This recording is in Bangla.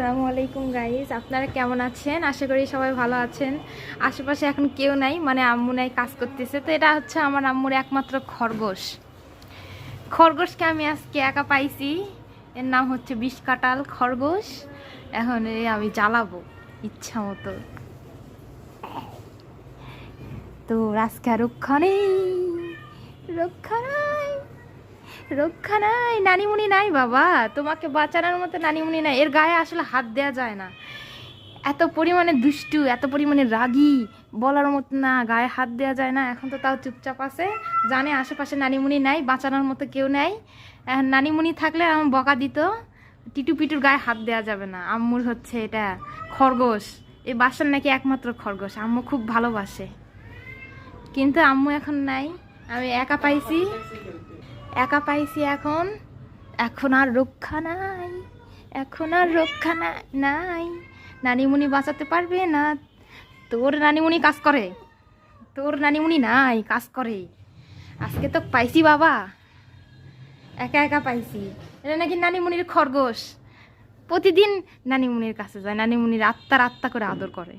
আসসালামু আলাইকুম গাইস, আপনারা কেমন আছেন? আশা করি সবাই ভালো আছেন। আশেপাশে এখন কেউ নাই, মানে আম্মু নাই, কাজ করতেছে। তো এটা হচ্ছে আমার আম্মুর একমাত্র খরগোশ। খরগোশকে আমি আজকে একা পাইছি। এর নাম হচ্ছে বিষ কাঁঠাল খরগোশ। এখন আমি জ্বালাবো ইচ্ছা মতো। তো আজকে রক্ষা নেই, রক্ষা নাই, রক্ষা নাই, নানিমুনি নাই বাবা, তোমাকে বাঁচানোর মতো নানিমুনি নাই। এর গায়ে আসলে হাত দেওয়া যায় না, এত পরিমাণে দুষ্টু, এত পরিমাণে রাগী, বলার মতো না। গায়ে হাত দেওয়া যায় না। এখন তো তাও চুপচাপ আছে, জানে আশেপাশে নানিমুনি নাই, বাঁচানোর মতো কেউ নেই। এখন নানিমুনি থাকলে আমার বকা দিত। টিটু পিটুর গায়ে হাত দেওয়া যাবে না। আম্মুর হচ্ছে এটা খরগোশ, এই বাসার নাকি একমাত্র খরগোশ। আম্মু খুব ভালোবাসে, কিন্তু আম্মু এখন নাই, আমি একা পাইছি, একা পাইছি। এখন এখন আর রক্ষা নাই, এখন আর রক্ষা নাই। নানিমুনি বাঁচাতে পারবে না। তোর নানিমুনি কাজ করে, তোর নানিমুনি নাই, কাজ করে। আজকে তো পাইছি বাবা, একা একা পাইছি। এটা নাকি নানিমুনির খরগোশ, প্রতিদিন নানিমুনির কাছে যায়, নানিমুনির আত্মা আত্মা করে আদর করে।